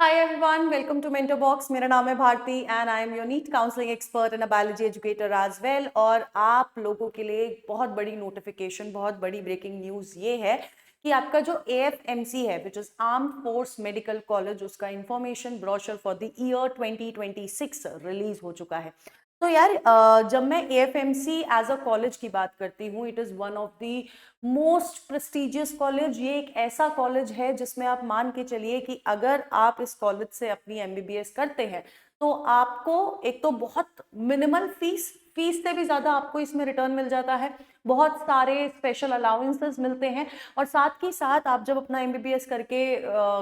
Hi everyone, welcome to Mentor Box. मेरा नाम है Bharti and I am your NEET counselling expert and a biology educator as well. और आप लोगों के लिए एक बहुत बड़ी नोटिफिकेशन, बहुत बड़ी ब्रेकिंग न्यूज़ ये है कि आपका जो AFMC है which is armed force medical college, उसका information brochure for the year 2026 release हो चुका है। तो यार जब मैं AFMC एज अ कॉलेज की बात करती हूँ, it is one of the most prestigious college. ये एक ऐसा कॉलेज है जिसमें आप मान के चलिए कि अगर आप इस कॉलेज से अपनी MBBS करते हैं तो आपको एक तो बहुत मिनिमल फीस से भी ज्यादा आपको इसमें रिटर्न मिल जाता है, बहुत सारे स्पेशल अलाउंसेस मिलते हैं, और साथ ही साथ आप जब अपना MBBS करके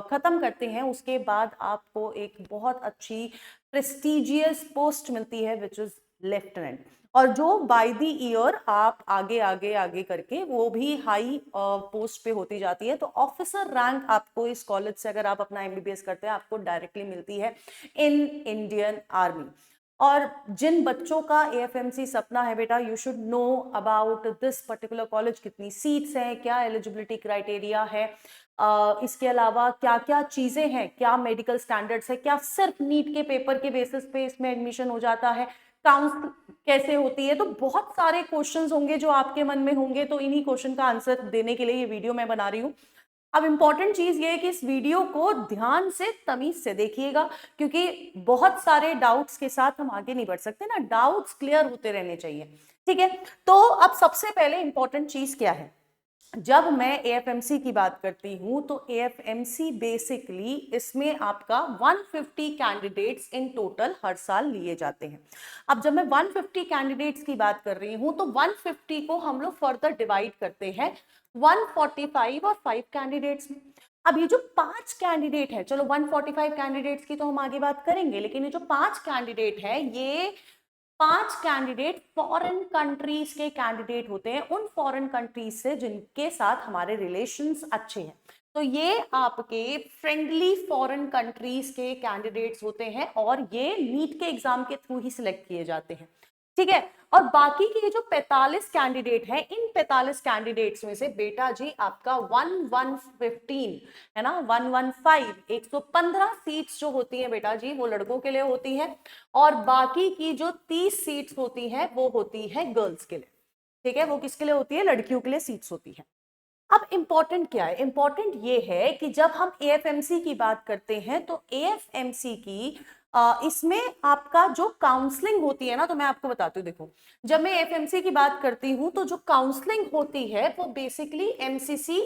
खत्म करते हैं उसके बाद आपको एक बहुत अच्छी प्रेस्टिजियस पोस्ट मिलती है विच इज लेफ्टिनेंट। और जो बाय द ईयर आप आगे आगे आगे करके वो भी हाई पोस्ट पे होती जाती है। तो ऑफिसर रैंक आपको इस कॉलेज से, अगर आप अपना MBBS करते हैं, आपको डायरेक्टली मिलती है इन इंडियन आर्मी। और जिन बच्चों का AFMC सपना है बेटा, you should know about this particular college, कितनी सीट्स हैं, क्या एलिजिबिलिटी क्राइटेरिया है, इसके अलावा क्या क्या चीजें हैं, क्या मेडिकल स्टैंडर्ड्स है, क्या सिर्फ नीट के पेपर के बेसिस पे इसमें एडमिशन हो जाता है, काउंसलिंग कैसे होती है। तो बहुत सारे क्वेश्चंस होंगे जो आपके मन में होंगे, तो इन्हीं क्वेश्चन का आंसर देने के लिए ये वीडियो मैं बना रही हूँ। अब इंपॉर्टेंट चीज ये है कि इस वीडियो को ध्यान से, तमीज से देखिएगा, क्योंकि बहुत सारे डाउट्स के साथ हम आगे नहीं बढ़ सकते ना, डाउट्स क्लियर होते रहने चाहिए। ठीक है, तो अब सबसे पहले इंपॉर्टेंट चीज क्या है, जब मैं AFMC की बात करती हूं तो AFMC बेसिकली इसमें आपका 150 कैंडिडेट्स इन टोटल हर साल लिए जाते हैं। अब जब मैं 150 कैंडिडेट्स की बात कर रही हूं तो 150 को हम लोग फर्दर डिवाइड करते हैं 145 और 5 कैंडिडेट्स में। अब ये जो 5 कैंडिडेट है, चलो 145 कैंडिडेट्स की तो हम आगे बात करेंगे, लेकिन ये जो 5 कैंडिडेट है, ये 5 कैंडिडेट फॉरेन कंट्रीज के कैंडिडेट होते हैं, उन फॉरेन कंट्रीज से जिनके साथ हमारे रिलेशंस अच्छे हैं। तो ये आपके फ्रेंडली फॉरेन कंट्रीज के कैंडिडेट्स होते हैं और ये नीट के एग्जाम के थ्रू ही सिलेक्ट किए जाते हैं। ठीक है, और बाकी के ये जो 45 कैंडिडेट हैं, इन 45 कैंडिडेट्स में से बेटा जी आपका 1115 है ना, 115 115 सीट्स जो होती हैं बेटा जी वो लड़कों के लिए होती है, और बाकी की जो 30 सीट्स होती हैं वो होती है गर्ल्स के लिए। ठीक है, वो किसके लिए होती है, लड़कियों के लिए सीट्स होती है। अब इंपॉर्टेंट क्या है, इंपॉर्टेंट ये है कि जब हम AFMC की बात करते हैं तो AFMC की इसमें आपका जो काउंसलिंग होती है ना, तो मैं आपको बताती हूँ, देखो जब मैं AFMC की बात करती हूँ तो जो काउंसलिंग होती है वो बेसिकली MCC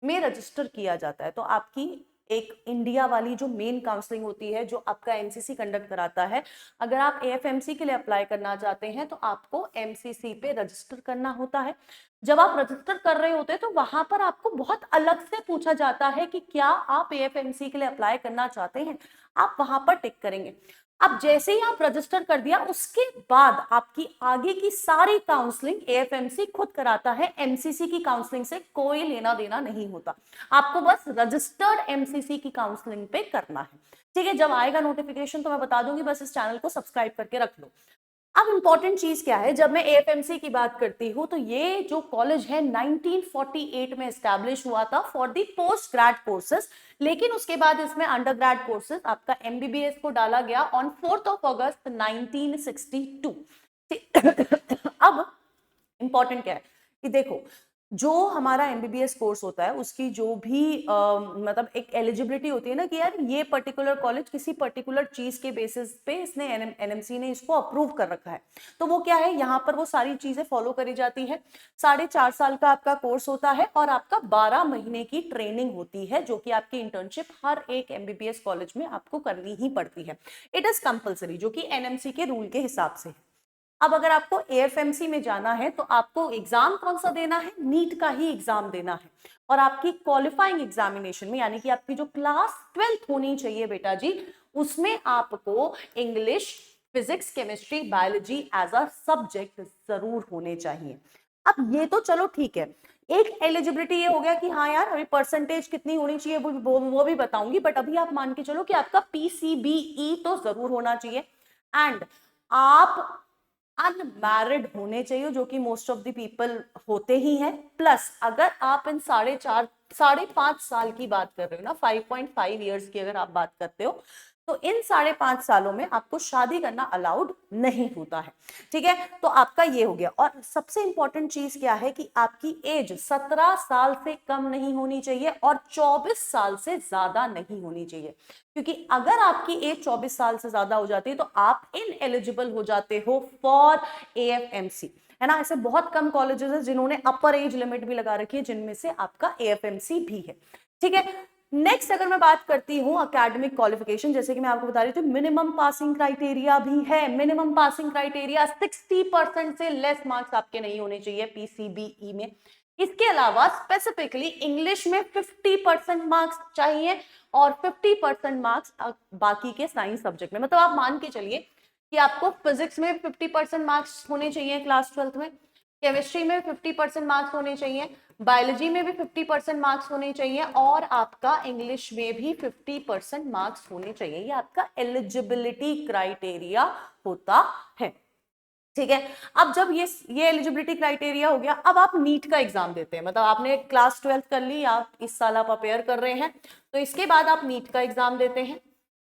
में रजिस्टर किया जाता है। तो आपकी एक इंडिया वाली जो मेन काउंसलिंग होती है, जो आपका MCC कंडक्ट कराता है, अगर आप AFMC के लिए अप्लाई करना चाहते हैं तो आपको MCC पे रजिस्टर करना होता है। जब आप रजिस्टर कर रहे होते हैं तो वहां पर आपको बहुत अलग से पूछा जाता है कि क्या आप AFMC के लिए अप्लाई करना चाहते हैं, आप वहां पर टिक करेंगे। अब जैसे ही आप रजिस्टर कर दिया उसके बाद आपकी आगे की सारी काउंसलिंग AFMC खुद कराता है, MCC की काउंसलिंग से कोई लेना देना नहीं होता, आपको बस रजिस्टर्ड MCC की काउंसलिंग पे करना है। ठीक है, जब आएगा नोटिफिकेशन तो मैं बता दूंगी, बस इस चैनल को सब्सक्राइब करके रख लो। अब इंपॉर्टेंट चीज क्या है, जब मैं AFMC की बात करती हूँ तो ये जो कॉलेज है 1948 में एस्टैब्लिश हुआ था for the post grade courses, लेकिन उसके बाद इसमें अंडर ग्रेड कोर्सेज आपका MBBS को डाला गया ऑन 4 अगस्त 1962। अब इंपॉर्टेंट क्या है कि देखो, जो हमारा MBBS कोर्स होता है उसकी जो भी मतलब एक एलिजिबिलिटी होती है ना कि यार ये पर्टिकुलर कॉलेज किसी पर्टिकुलर चीज के बेसिस पे इसने NMC ने इसको अप्रूव कर रखा है, तो वो क्या है, यहाँ पर वो सारी चीजें फॉलो करी जाती है। 4.5 साल का आपका कोर्स होता है और आपका 12 महीने की ट्रेनिंग होती है, जो कि आपकी इंटर्नशिप हर एक MBBS कॉलेज में आपको करनी ही पड़ती है। इट इज कंपल्सरी, जो कि NMC के रूल के हिसाब से है। अब अगर आपको AFMC में जाना है तो आपको एग्जाम कौन सा देना है, नीट का ही एग्जाम देना है, और आपकी क्वालिफाइंग एग्जामिनेशन में, यानी कि आपकी जो क्लास 12th होनी चाहिए बेटा जी, उसमें आपको English, physics, chemistry, biology as a subject जरूर होने चाहिए। अब ये तो चलो ठीक है, एक एलिजिबिलिटी ये हो गया कि हाँ यार अभी परसेंटेज कितनी होनी चाहिए वो भी बताऊंगी, बट अभी आप मान के चलो कि आपका PCBE तो जरूर होना चाहिए, एंड आप अनमैरिड होने चाहिए, जो कि मोस्ट ऑफ द पीपल होते ही हैं। प्लस अगर आप इन 5.5 साल की बात कर रहे हो ना, 5.5 ईयर्स की अगर आप बात करते हो, तो इन 5.5 सालों में आपको शादी करना अलाउड नहीं होता है। ठीक है, तो आपका ये हो गया। और सबसे इंपॉर्टेंट चीज क्या है कि आपकी एज 17 साल से कम नहीं होनी चाहिए और 24 साल से ज्यादा नहीं होनी चाहिए, क्योंकि अगर आपकी एज 24 साल से ज्यादा हो जाती है तो आप इनएलिजिबल हो जाते हो फॉर AFMC, है ना। ऐसे बहुत कम कॉलेजेस हैं जिन्होंने अपर एज लिमिट भी लगा रखी है, जिनमें से आपका AFMC भी है। ठीक है, नेक्स्ट अगर मैं बात करती हूँ एकेडमिक क्वालिफिकेशन, जैसे कि मैं आपको बता रही थी मिनिमम पासिंग क्राइटेरिया भी है। मिनिमम पासिंग क्राइटेरिया 60% से लेस मार्क्स आपके नहीं होने चाहिए PCBE में। इसके अलावा स्पेसिफिकली इंग्लिश में 50% मार्क्स चाहिए और 50% मार्क्स बाकी के साइंस सब्जेक्ट में। मतलब आप मान के चलिए कि आपको फिजिक्स में 50% मार्क्स होने चाहिए क्लास 12th में, केमिस्ट्री में 50% मार्क्स होने चाहिए, बायोलॉजी में भी 50% मार्क्स होने चाहिए और आपका इंग्लिश में भी 50% मार्क्स होने चाहिए। ये आपका एलिजिबिलिटी क्राइटेरिया होता है। ठीक है, अब जब ये एलिजिबिलिटी क्राइटेरिया हो गया, अब आप नीट का एग्जाम देते हैं। मतलब आपने क्लास 12th कर ली, आप इस साल आप अपेयर कर रहे हैं, तो इसके बाद आप नीट का एग्जाम देते हैं।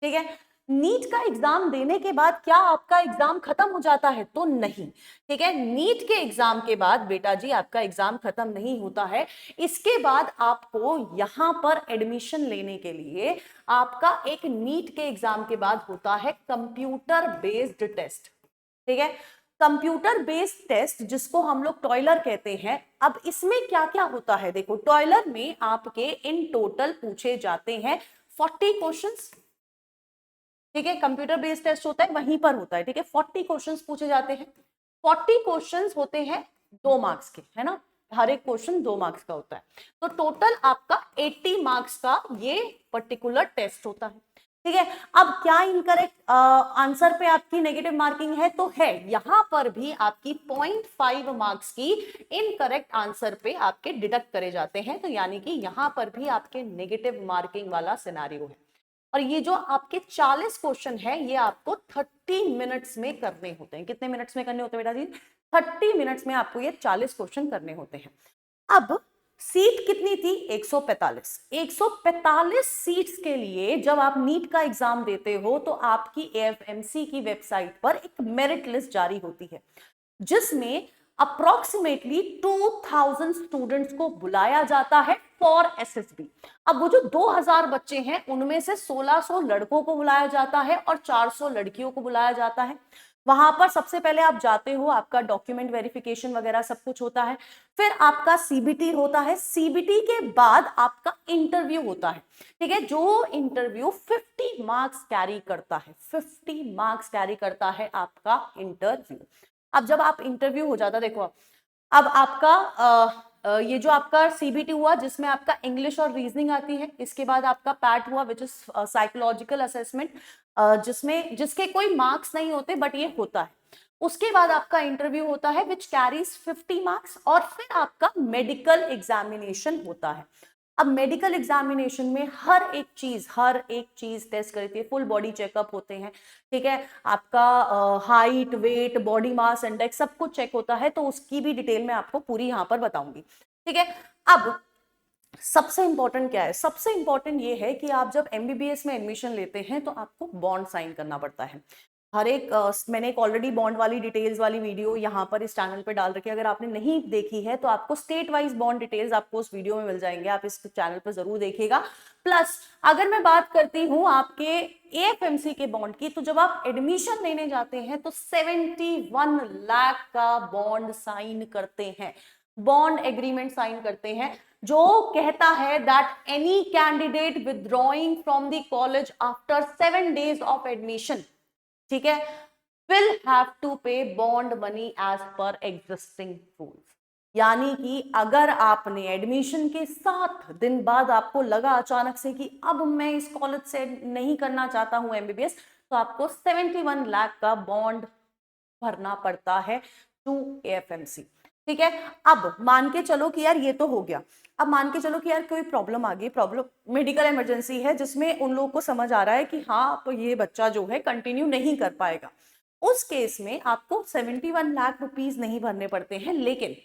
ठीक है, नीट का एग्जाम देने के बाद क्या आपका एग्जाम खत्म हो जाता है? तो नहीं। ठीक है, नीट के एग्जाम के बाद बेटा जी आपका एग्जाम खत्म नहीं होता है। इसके बाद आपको यहां पर एडमिशन लेने के लिए आपका एक नीट के एग्जाम के बाद होता है कंप्यूटर बेस्ड टेस्ट। ठीक है, कंप्यूटर बेस्ड टेस्ट जिसको हम लोग टॉयलर कहते हैं। अब इसमें क्या क्या होता है, देखो टॉयलर में आपके इन टोटल पूछे जाते हैं 40 क्वेश्चंस। ठीक है, कंप्यूटर बेस्ड टेस्ट होता है वहीं पर होता है। ठीक है, 40 क्वेश्चंस पूछे जाते हैं। 40 क्वेश्चंस होते हैं 2 मार्क्स के, है ना। हर एक क्वेश्चन 2 मार्क्स का होता है, तो टोटल आपका 80 मार्क्स का ये पर्टिकुलर टेस्ट होता है। ठीक है, अब क्या इनकरेक्ट आंसर पे आपकी नेगेटिव मार्किंग है? तो है, यहां पर भी आपकी 0.5 मार्क्स की इनकरेक्ट आंसर पे आपके डिडक्ट करे जाते हैं। तो यानी कि यहां पर भी आपके नेगेटिव मार्किंग वाला सिनेरियो है। और ये जो आपके 40 क्वेश्चन है ये आपको 30 मिनट्स में करने होते हैं। कितने मिनट्स में करने होते हैं बेटा जी? 30 मिनट्स में आपको ये 40 क्वेश्चन करने होते हैं। अब सीट कितनी थी? 145। 145 सीट्स के लिए जब आप नीट का एग्जाम देते हो तो आपकी AFMC की वेबसाइट पर एक मेरिट लिस्ट जारी होती है, जिसमें अप्रोक्सीमेटली 2000 स्टूडेंट्स को बुलाया जाता है फॉर SSB। अब वो जो 2000 बच्चे हैं उनमें से 1600 लड़कों को बुलाया जाता है और 400 लड़कियों को बुलाया जाता है। वहां पर सबसे पहले आप जाते हो, आपका डॉक्यूमेंट वेरिफिकेशन वगैरह सब कुछ होता है, फिर आपका CBT होता है। CBT के बाद आपका इंटरव्यू होता है। ठीक है, जो इंटरव्यू 50 मार्क्स कैरी करता है, 50 मार्क्स कैरी करता है आपका इंटरव्यू। अब जब आप इंटरव्यू हो जाता, देखो अब आपका ये जो आपका CBT हुआ जिसमें आपका इंग्लिश और रीजनिंग आती है, इसके बाद आपका पैट हुआ विच इज साइकोलॉजिकल असेसमेंट, जिसके कोई मार्क्स नहीं होते बट ये होता है। उसके बाद आपका इंटरव्यू होता है विच कैरीज 50 मार्क्स और फिर आपका मेडिकल एग्जामिनेशन होता है। अब मेडिकल एग्जामिनेशन में हर एक चीज टेस्ट करती है, फुल बॉडी चेकअप होते हैं। ठीक है, आपका height, weight, body mass index सब कुछ चेक होता है, तो उसकी भी डिटेल में आपको पूरी यहां पर बताऊंगी। ठीक है, अब सबसे इंपॉर्टेंट क्या है? सबसे इंपॉर्टेंट ये है कि आप जब MBBS में एडमिशन लेते हैं तो आपको बॉन्ड साइन करना पड़ता है। हर एक मैंने एक ऑलरेडी बॉन्ड वाली डिटेल्स वाली वीडियो यहाँ पर इस चैनल पे डाल रखी है, अगर आपने नहीं देखी है तो आपको स्टेट वाइज बॉन्ड डिटेल्स आपको उस वीडियो में मिल जाएंगे, आप इस चैनल पर जरूर देखिएगा। प्लस अगर मैं बात करती हूँ आपके AFMC के बॉन्ड की, तो जब आप एडमिशन लेने जाते हैं तो 71 लाख का बॉन्ड साइन करते हैं, बॉन्ड एग्रीमेंट साइन करते हैं, जो कहता है that any candidate withdrawing from the college after 7 days of admission, ठीक है, will have to pay bond money as per existing rules। यानी कि अगर आपने एडमिशन के 7 दिन बाद आपको लगा अचानक से कि अब मैं इस कॉलेज से नहीं करना चाहता हूं MBBS, तो आपको 71 लाख का बॉन्ड भरना पड़ता है टू AFMC। ठीक है, अब मान के चलो कि यार ये तो हो गया, अब मान के चलो कि यार कोई प्रॉब्लम आ गई, प्रॉब्लम मेडिकल इमरजेंसी है जिसमें उन लोगों को समझ आ रहा है कि हाँ तो ये बच्चा जो है कंटिन्यू नहीं कर पाएगा। उस केस में आपको 71 लाख रुपीस नहीं भरने पड़ते हैं, लेकिन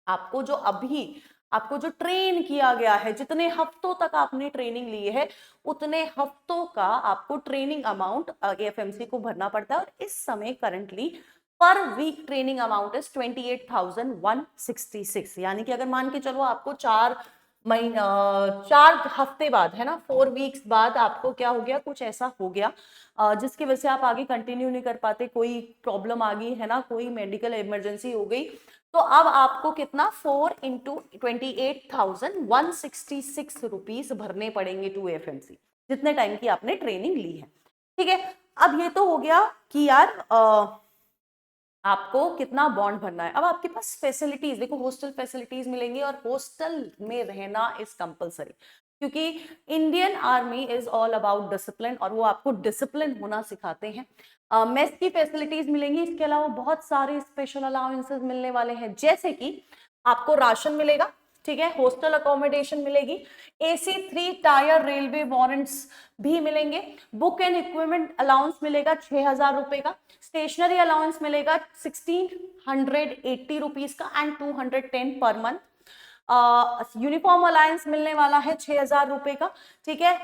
आपको जो अभी आपको जो ट्रेन किया गया है, जितने हफ्तों तक आपने ट्रेनिंग ली है, उतने हफ्तों का आपको ट्रेनिंग अमाउंट एएफएमसी को भरना पड़ता है। और इस समय करंटली पर वीक ट्रेनिंग अमाउंट इज 28,166। यानी कि अगर मान के चलो आपको 4 हफ्ते बाद, है ना, 4 वीक्स बाद आपको क्या हो गया, कुछ ऐसा हो गया जिसकी वजह से आप आगे कंटिन्यू नहीं कर पाते, कोई प्रॉब्लम आ गई, है ना, कोई मेडिकल इमरजेंसी हो गई, तो अब आपको कितना 4 × 28,166 रुपीज भरने पड़ेंगे टू एएफएमसी, जितने टाइम की आपने ट्रेनिंग ली है। ठीक है, अब ये तो हो गया कि यार आपको कितना बॉन्ड भरना है। अब आपके पास फैसिलिटीज देखो, हॉस्टल फैसिलिटीज मिलेंगी और हॉस्टल में रहना इज कंपलसरी, क्योंकि Indian army is all about discipline और वो आपको डिसिप्लिन होना सिखाते हैं। मेस की फैसिलिटीज मिलेंगी, इसके अलावा बहुत सारे स्पेशल अलाउंसेस मिलने वाले हैं, जैसे कि आपको राशन मिलेगा, ठीक है, हॉस्टल अकोमोडेशन मिलेगी, AC 3 टायर रेलवे वारंट्स भी मिलेंगे, बुक एंड इक्विपमेंट अलाउंस मिलेगा 6,000 रुपए का, स्टेशनरी अलाउंस मिलेगा 1,680 रुपीज का and 210 per month, uniform alliance मिलने वाला है 6,000 रुपए का, ठीक है,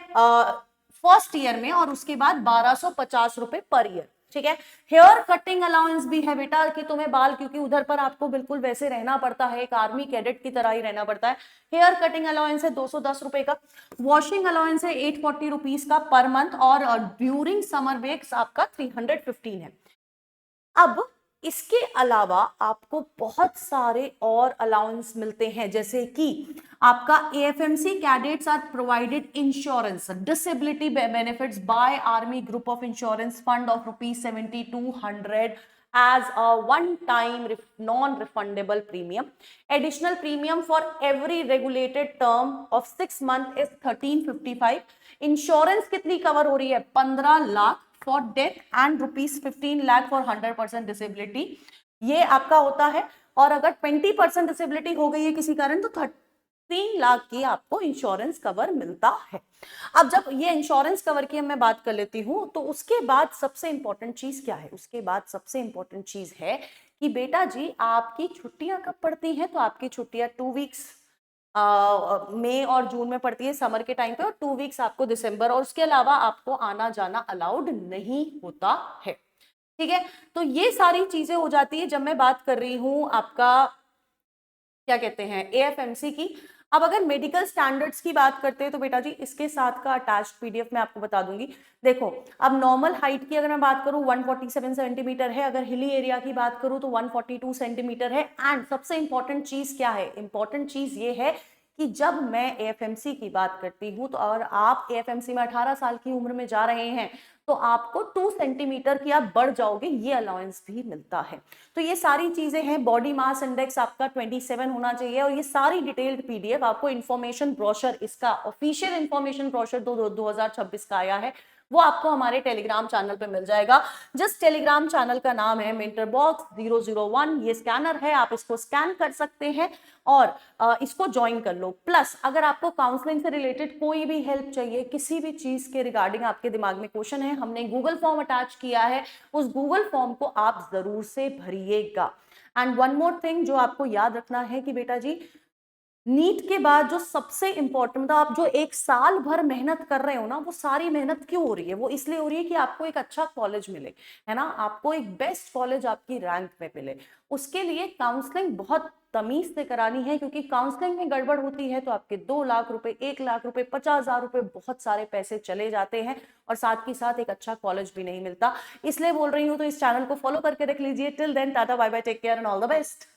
फर्स्ट ईयर में, और उसके बाद 1,250 रुपए पर ईयर। ठीक है, हेयर कटिंग अलाउंस भी है बेटा कि तुम्हें बाल, क्योंकि उधर पर आपको बिल्कुल वैसे रहना पड़ता है, एक आर्मी कैडेट की तरह ही रहना पड़ता है। हेयर कटिंग अलाउंस है 210 रुपए का, वॉशिंग अलाउंस है 840 रुपीज का पर मंथ, और ड्यूरिंग समर ब्रेक्स आपका 315 है। अब इसके अलावा आपको बहुत सारे और अलाउंस मिलते हैं, जैसे कि आपका AFMC cadets are provided insurance disability benefits by army group of insurance fund of ₹7,200 as a one-time non-refundable premium. Additional premium for every regulated term of 6 months is 1,355. Insurance कितनी कवर हो रही है? 15 lakh for death and ₹15 lakh for 100% disability, ये आपका होता है। और अगर 20% डिसेबिलिटी हो गई है किसी कारण, तो 3 लाख की आपको इंश्योरेंस कवर मिलता है। अब जब ये इंश्योरेंस कवर की मैं बात कर लेती हूं, तो उसके बाद सबसे इंपॉर्टेंट चीज क्या है? उसके बाद सबसे इंपॉर्टेंट चीज है कि बेटा जी आपकी छुट्टियां कब पड़ती हैं? तो आपकी छुट्टियां 2 वीक्स मई और जून में पड़ती है समर के टाइम पे, और 2 वीक्स आपको दिसंबर, और उसके अलावा आपको आना जाना अलाउड नहीं होता है। ठीक है, तो ये सारी चीजें हो जाती है जब मैं बात कर रही हूं आपका क्या कहते हैं एएफएमसी की। अब अगर मेडिकल स्टैंडर्ड्स की बात करते हैं तो बेटा जी इसके साथ का अटैच्ड पीडीएफ मैं आपको बता दूंगी। देखो, अब नॉर्मल हाइट की अगर मैं बात करूं 147 सेंटीमीटर है, अगर हिली एरिया की बात करूं तो 142 सेंटीमीटर है। एंड सबसे इंपॉर्टेंट चीज क्या है? इंपॉर्टेंट चीज ये है कि जब मैं एएफएमसी की बात करती हूँ, तो और आप एएफएमसी में 18 साल की उम्र में जा रहे हैं, तो आपको 2 सेंटीमीटर की आप बढ़ जाओगे, ये अलाउंस भी मिलता है। तो ये सारी चीजें हैं। बॉडी मास इंडेक्स आपका 27 होना चाहिए, और ये सारी डिटेल्ड पीडीएफ आपको इन्फॉर्मेशन ब्रोशर, इसका ऑफिशियल इन्फॉर्मेशन ब्रोशर 2026 का आया है, वो आपको हमारे टेलीग्राम चैनल पे मिल जाएगा। जिस टेलीग्राम चैनल का नाम है मेंटरबॉक्स 001, ये स्कैनर है, आप इसको स्कैन कर सकते हैं और इसको ज्वाइन कर लो। प्लस अगर आपको काउंसलिंग से रिलेटेड कोई भी हेल्प चाहिए, किसी भी चीज के रिगार्डिंग आपके दिमाग में क्वेश्चन है, हमने गूगल फॉर्म अटैच किया है, उस गूगल फॉर्म को आप जरूर से भरिएगा। एंड वन मोर थिंग जो आपको याद रखना है कि बेटा जी नीट के बाद जो सबसे इंपॉर्टेंट, मतलब आप जो 1 साल भर मेहनत कर रहे हो ना, वो सारी मेहनत क्यों हो रही है? वो इसलिए हो रही है कि आपको एक अच्छा कॉलेज मिले, है ना, आपको एक बेस्ट कॉलेज आपकी रैंक में मिले। उसके लिए काउंसलिंग बहुत तमीज से करानी है, क्योंकि काउंसलिंग में गड़बड़ होती है तो आपके 2 लाख रुपए, 1 लाख रुपए, 50,000 रुपए, बहुत सारे पैसे चले जाते हैं, और साथ ही साथ एक अच्छा कॉलेज भी नहीं मिलता। इसलिए बोल रही हूँ, तो इस चैनल को फॉलो करके रख लीजिए। Till then tata bye bye, take care and all the best.